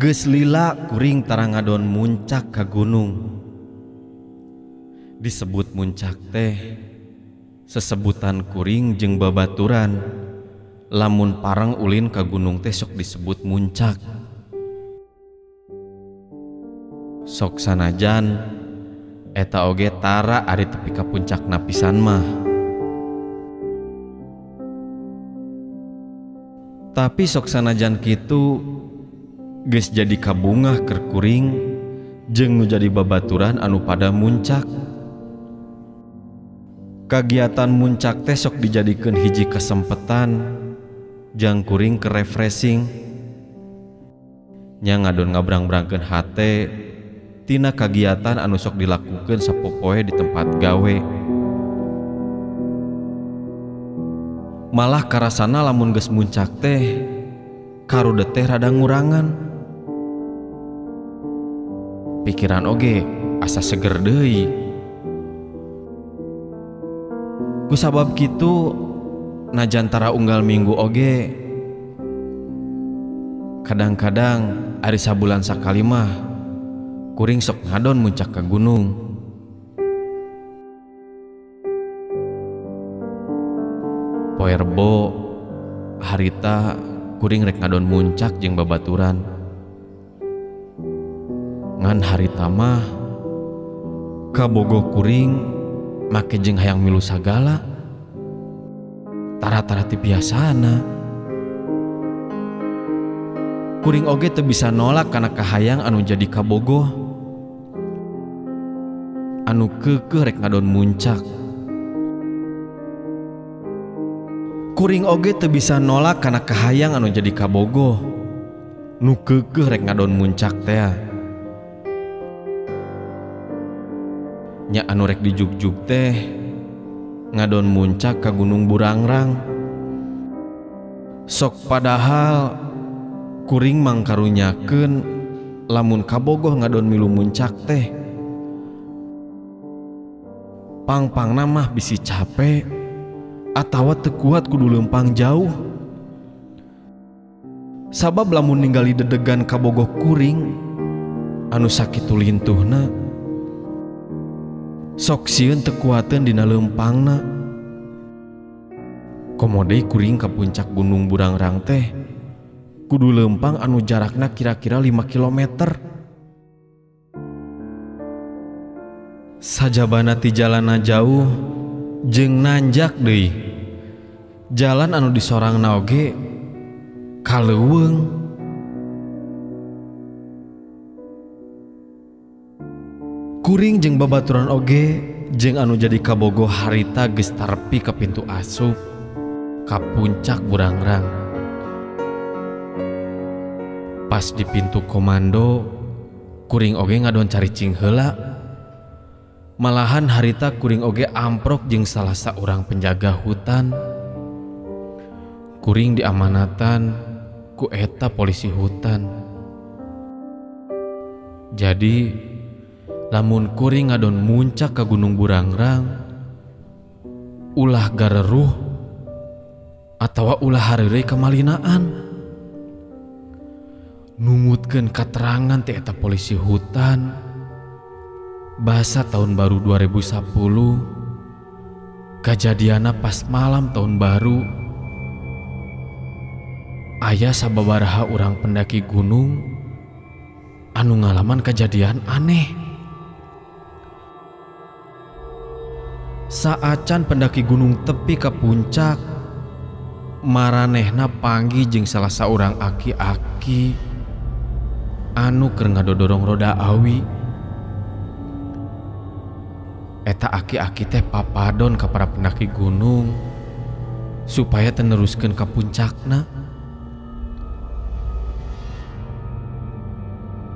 Geus lila kuring tara ngadon muncak ka gunung. Disebut muncak teh sesebutan kuring jeung babaturan. Lamun parang ulin ka gunung teh sok disebut muncak. Sok sanajan eta oge tara ari tepi ka puncakna pisan mah. Tapi sok sanajan kitu geus jadi kabungah keur kuring jeung nu jadi babaturan anu pada muncak. Kagiatan muncak teh sok dijadikeun hiji kasempetan jang kuring ke refreshing nya ngadon ngabrang-brangkeun hate tina kagiatan anu sok dilakukeun sapopoe di tempat gawe. Malah karasana lamun geus muncak teh karudet teh rada ngurangan. Pikiran oge asa seger deui. Ku sabab kitu najantara unggal minggu oge kadang-kadang ari sabulan sakali mah kuring sok ngadon muncak ka gunung. Poe Rebo harita kuring rek ngadon muncak jeung babaturan. Ngan harita mah kabogoh kuring make jeung hayang milu sagala. Tara-tara ti biasana. Kuring oge teu bisa nolak kana kahayang anu jadi kabogoh. Anu keukeuh rek ngadon muncak. Kuring oge teu bisa nolak kana kahayang anu jadi kabogoh. Nu keukeuh rek ngadon muncak teh. Nya anu rek dijugjug teh ngadon muncak ka Gunung Burangrang. Sok padahal kuring mangkarunyakeun lamun kabogoh ngadon milu muncak teh pang-pangna mah bisi capek atawa teu kuat kudu leumpang jauh. Sabab lamun ninggali dedegan kabogoh kuring anu sakitu lintuhna sok sieun teu kuateun dina leumpangna. Komodei kuring ka puncak Gunung Burangrang teh kudu leumpang anu jarakna kira-kira 5 kilometer. Sajabana ti jalanna jauh jeung nanjak deui. Jalan anu disorangna oge kaleuweung. Kuring jeung babaturan oge jeung anu jadi kabogoh harita geus tarpi ka pintu asup ka puncak Burangrang. Pas di pintu komando kuring oge ngadon caricing heula. Malahan harita kuring oge amprok jeung salah saurang penjaga hutan. Kuring diamanatan ku eta polisi hutan. Jadi lamun kuring ngadon muncak ka Gunung Burangrang ulah gareruh atawa ulah hareureuy kamalinaan. Numutkeun katerangan ti eta polisi hutan basa tahun baru 2010 kajadianna pas malam tahun baru. Aya sababaraha urang pendaki gunung anu ngalaman kajadian aneh. Saacan pendaki gunung tepi ka puncak, maranehna panggih jeung salah saurang aki-aki anu keur ngadodorong roda awi. Eta aki-aki teh papadon ka para pendaki gunung supaya teneruskeun ka puncakna.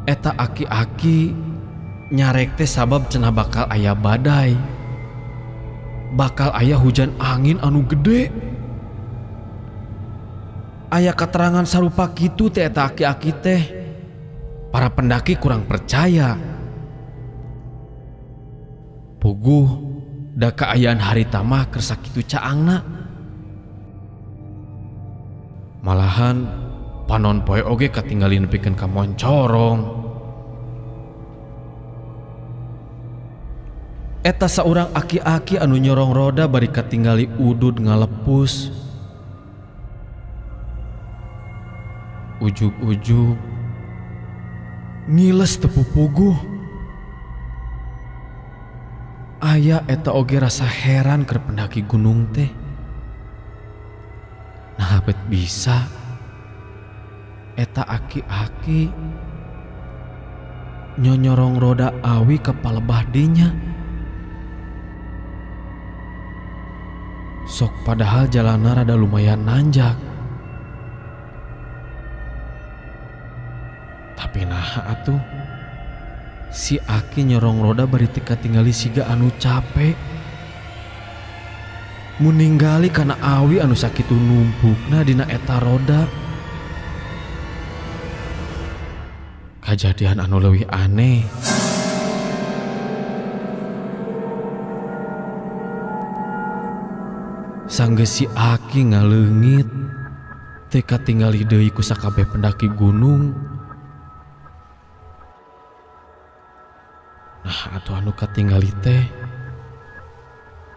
Eta aki-aki nyarek teh sabab cenah bakal aya badai, bakal aya hujan angin anu gede. Aya keterangan sarupa kitu teh eta aki-aki teh. Para pendaki kurang percaya. Puguh da kaayaan harita mah keur sakitu caangna. Malahan panon poe oge katinggali nepikeun ka moncorong. Eta saurang aki-aki anu nyorong roda bari katinggali udud ngalepus. Ujug-ujug ngiles teu pupuguh. Aya eta oge rasa heran keur pendaki gunung teh. Nah bet bisa eta aki-aki nyonyorong roda awi ka palebah dinya. Sok padahal jalanan rada lumayan nanjak. Tapi nah atuh si aki nyorong roda bari teu katinggali siga anu capek. Mun ninggali kana awi anu sakitu numpukna dina eta roda. Kajadian anu leuwih aneh sanggeus si aki ngaleungit teu katinggali deui ku sakabeh pendaki gunung. Nah atuh anu katinggali teh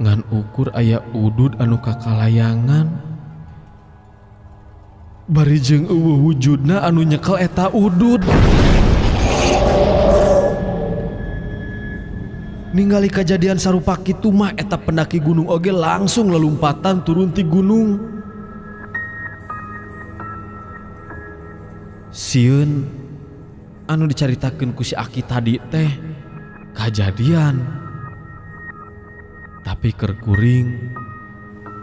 ngan ukur aya udud anu kakalayangan bari jeung eueuh wujudna anu nyekel eta udud. Ningali kejadian sarupa kitu mah eta pendaki gunung oge langsung lelumpatan turun ti gunung. Sieun anu dicaritakeun ku si aki tadi teh kajadian. Tapi keur kuring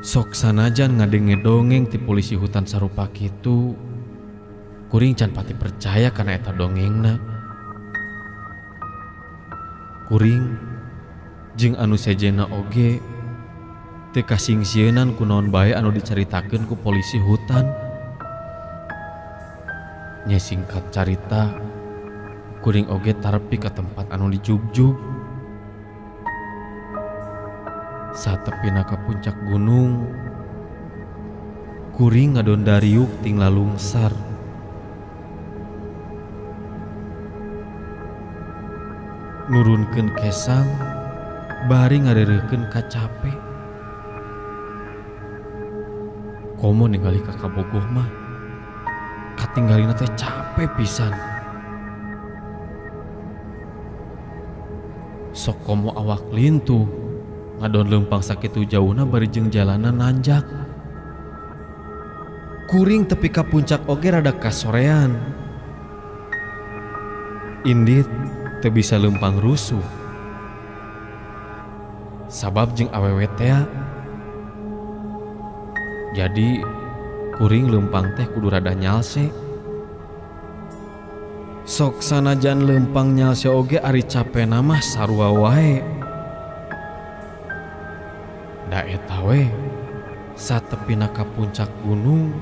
sok sanajan ngadenge dongeng ti polisi hutan sarupa kitu, kuring can pati percaya kana eta dongengna. Kuring jeung anu sejena oge teu kasingsieunan ku naon bae anu dicaritakeun ku polisi hutan. Nya singkat carita, kuring oge tarpi ka tempat anu dijugjug. Satepina ka puncak gunung, kuring ngadondariuk ting lalungsar. Nurunkeun kesang bari ngareureukkeun ka capek. Komo ningali ka kabogoh mah katinggalina teh capek pisan. Sok komo awak lintuh ngadon leumpang sakitu jauhna bari jeung jalanan nanjak. Kuring tepi ka puncak oge rada kasorean. Indit teu bisa leumpang rusuh. Sabab jeung awewe teh jadi kuring leumpang teh kudu rada nyalse. Sok sanajan leumpang nyalse oge ari capena mah sarua wae. Da eta we satepina ka puncak gunung,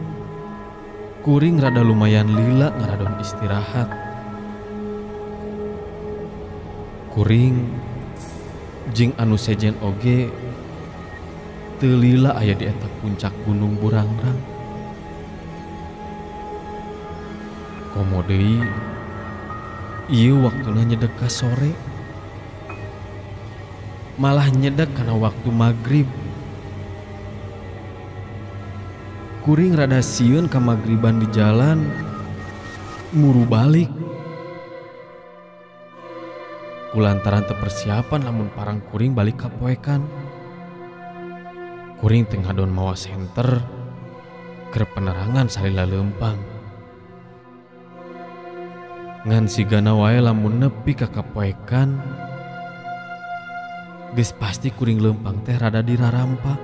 kuring rada lumayan lila ngaradon istirahat. Kuring jeung anu sejen oge teu lila aya di eta puncak gunung Burangrang. Komo deui ieu waktuna nyedek ka sore. Malah nyedek kana waktu magrib. Kuring rada sieun ka magriban di jalan, muru balik. Kulantaran teu persiapan lamun parang kuring balik ka poekan. Kuring teu ngadon mawa senter keur penerangan salila leumpang. Ngan sigana wae lamun nepi ka kapoekan geus pasti kuring leumpang teh rada dirarampa.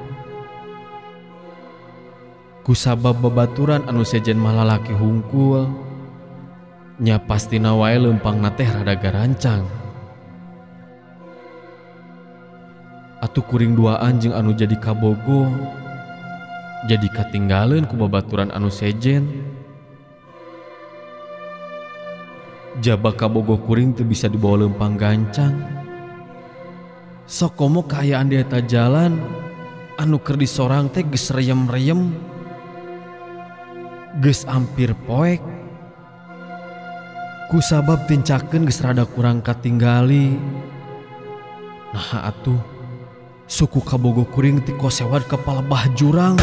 Kusabab babaturan anu sejen malalaki hungkul, nya pastina wae leumpangna teh rada garancang. Atuh kuring duaan jeung anu jadi kabogoh jadi katinggaleun ku babaturan anu sejen. Jaba kabogoh kuring teu bisa dibawa leumpang gancang. Sok komo kaayaan di eta jalan anu keur disorang teh geus reyem-reyem. geus ampir poek. Kusabab tincakeun geus rada kurang katinggali. Nah atuh suku kabogo kuring ti kosewad ka palebah jurang.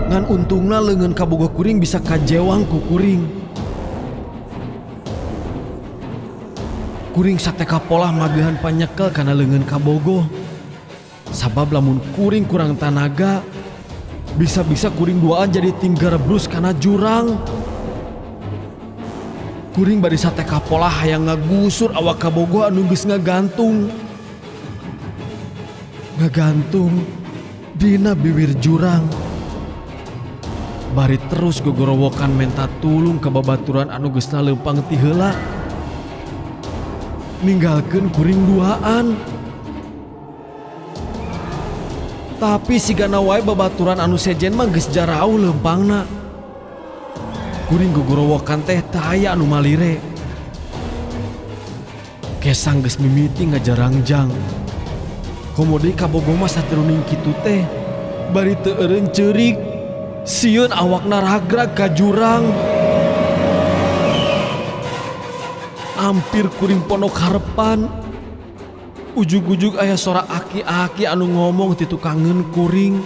Ngan untungna leungeun kabogo kuring bisa kajewang ku kuring. Kuring sateka polah magehan panyekel kana leungeun kabogo. Sabab lamun kuring kurang tanaga, bisa-bisa kuring duaan jadi tinggal rebus kana jurang. Kuring bari sateka polah hayang ngagusur awak kabogo anu geus ngagantung dina bibir jurang. Bari terus gogorowokan menta tulung ke babaturan anu geusna leumpang ti heula. Ninggalkeun kuring duaan. Tapi sigana wae babaturan anu sejen mah geus jarau leumpangna. Kuring gogorowokan teh teu aya anu malire. Kesang geus mimiti ngajarangjang. Komodi kabogo mah sateruning kitu teh bari teu eureun ceurik. Sieun awakna ragrag ka jurang. Ampir kuring pondok harepan. Ujug-ujug aya sora aki-aki anu ngomong ti tukangeun kuring.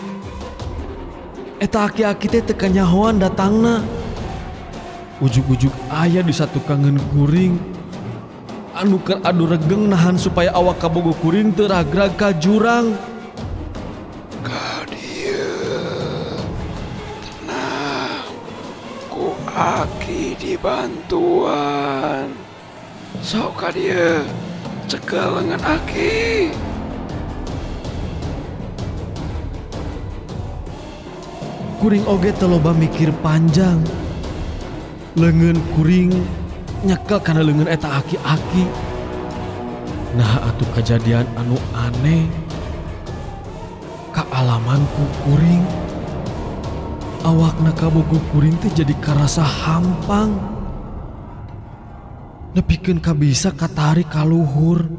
Eta aki-aki teh teu kanyahoan datangna. Ujug-ujug aya di satukangeun kuring anu keur adu regeng nahan supaya awak kabogo kuring teu ragrag ka jurang. Aki dibantuan. Sok ka dieu cekel lengan Aki. Kuring oge teu loba mikir panjang. Leungeun kuring nyekel kana leungeun eta aki-aki. Nah atuh kejadian anu aneh kaalamanku kuring. Awakna kabogo kuring teh jadi karasa hampang. Nepikeun kabisa katarik ka luhur.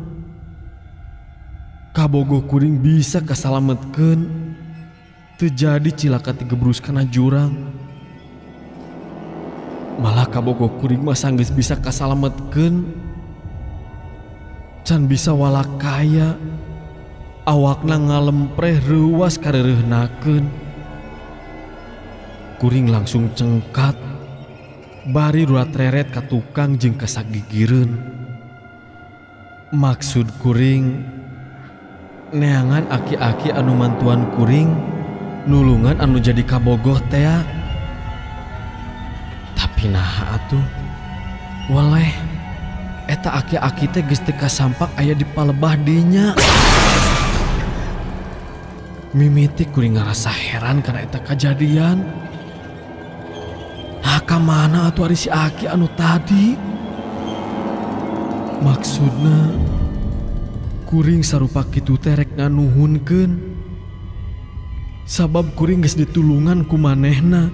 Kabogo kuring bisa kasalametkeun teu jadi cilaka ti gebrus kana jurang. Malah kabogo kuring mah sanggeus bisa kasalametkeun can bisa walakaya awakna ngalempreh reuwas kareureuhnakeun. Kuring langsung cengkat bari ruat reret ka tukang jeung kasagigireun. Maksud kuring neangan aki-aki anu mantuan kuring nulungan anu jadi kabogoh teh. Tapi nah atuh waleh eta aki-aki teh geus teu kasampak aya di palebah dinya. Mimiti kuring ngarasa heran kana eta kajadian. Kamana atuh ari si aki anu tadi? Maksudna kuring sarupa kitu teh rek nganuhunkeun. Sabab kuring geus ditulungan ku manehna.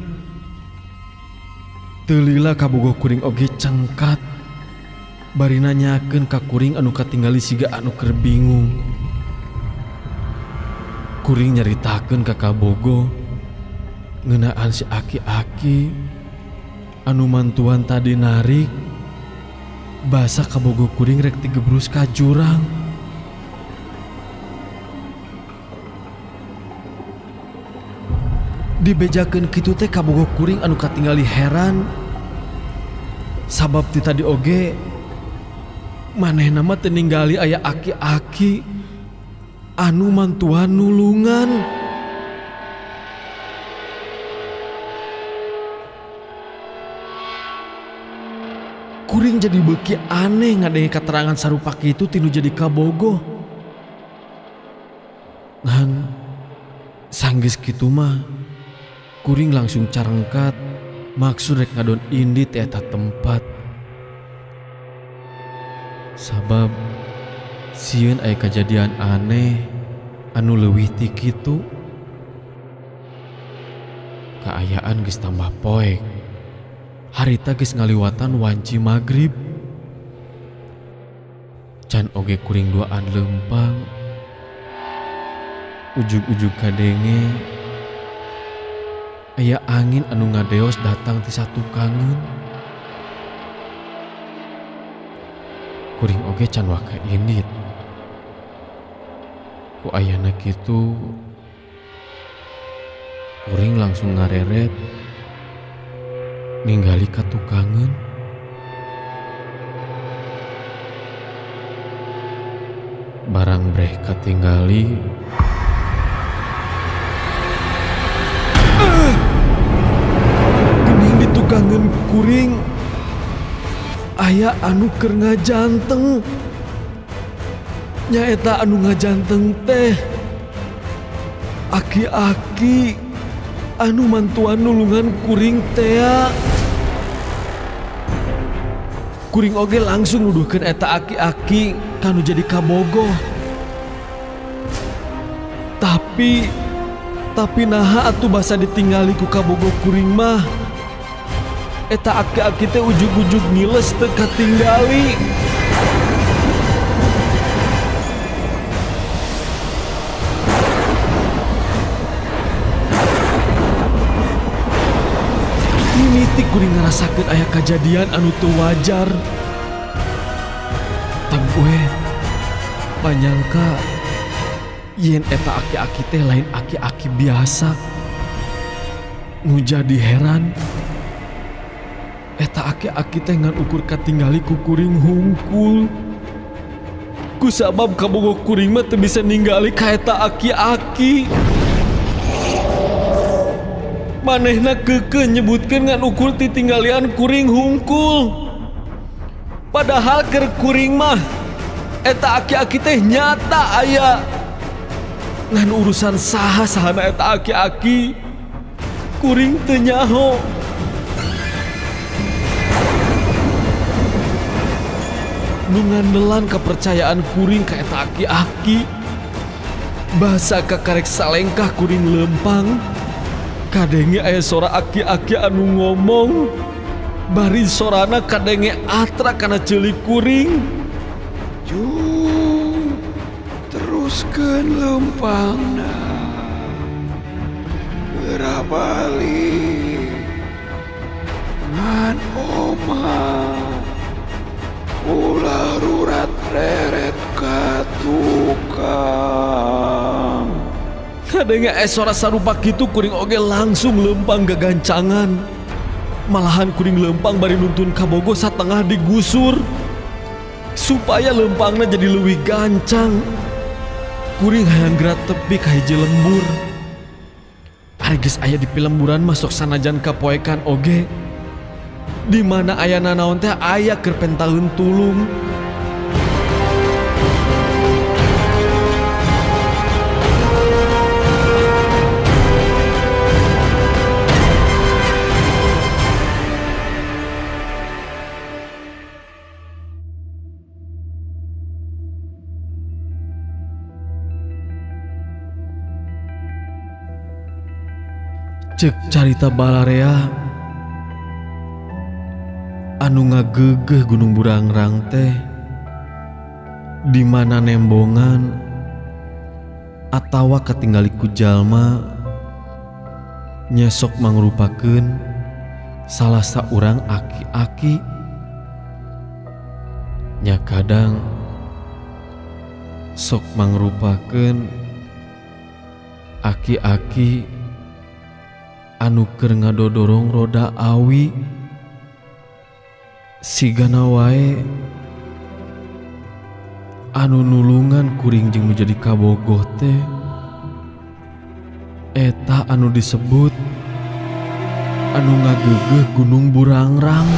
Teu lila kabogo kuring oge cengkat. Bari nanyakeun ka kuring anu katinggali siga anu keur bingung. Kuring nyaritakeun ka kabogo ngeunaan si aki-aki anu mantuan tadi narik basa kabogo kuring rek digebrus ka jurang. Dibejakeun kitu teh kabogo kuring anu katingali heran. Sabab ti tadi oge manehna mah teu ningali aya aki-aki anu mantuan nulungan. Kuring jadi beuki aneh ngadenge katerangan sarupa kitu tinu jadi kabogo. Ngan sanggeus kitu mah kuring langsung carengkat maksud rek ngadon indi ti eta tempat. Sabab sieun aya kejadian aneh anu leuwih ti kitu. Kaayaan geus tambah poek. Harita geus ngaliwatan wanci magrib. Can oge kuring duaan leumpang. ujug-ujug kadenge aya angin anu ngadeos datang ti satu kangen. Kuring oge can waka indit. Ku ayana kitu kuring langsung ngareret ninggali ka tukangen. Barang breh katinggali gening di tukangen kuring aya anu keur ngajanteng. Nyaeta anu ngajanteng teh aki-aki anu mantuan nulungan kuring tea. Kuring oge langsung nuduhkeun eta aki-aki kanu jadi kabogoh. Tapi naha atuh basa ditinggali ku kabogoh kuring mah. Eta aki-aki teh ujug-ujug ngiles teu katinggali. Mimitik kuring ngarasakeun aya kajadian anu teu wajar. Gue panyangka yen eta aki-aki teh lain aki-aki biasa. Nu jadi heran eta aki-aki teh ngan ukur katinggali ku kuring hungkul. Kusabab kabogoh kuring mah teu bisa ninggali ka eta aki-aki. Manehna keukeuh nyebutkeun ngan ukur titinggalian kuring hungkul. Padahal keur kuring mah eta aki-aki teh nyata aya. Ngan urusan saha-sahana eta aki-aki kuring teu nyaho. Nu ngandelan kepercayaan kuring ka eta aki-aki. Basa kakarek salengkah kuring lempang. Kadenge aya sora aki-aki anu ngomong. Bari sorana kadenge atra kana ceulik kuring. Jung, teruskeun lempangna. Geura balik ngan omah. Ulah rurat reret ka tukang. Kadenge sora sarupa kitu kuring oge langsung lempang gagancangan. Malahan kuring lempang bari nuntun kabogoh satengah digusur supaya lempangna jadi leuwih gancang. Kuring hayang gerak tepi ka hiji lembur. Ari geus aya di pilemburan masuk sanajan kapoekan oge. Di mana aya nanaon teh aya keur pentaheun tulung. Cek carita balarea anu ngageugeuh Gunung Burangrang teh di mana nembongan atawa katinggali ku jalma nyesok mangrupakeun salah saurang aki-aki. Nya kadang sok mangrupakeun aki-aki anu keur ngadodorong roda awi. Sigana wae anu nulungan kuring jeung nu jadi kabogoh teh eta anu disebut anu ngageugeuh Gunung Burangrang.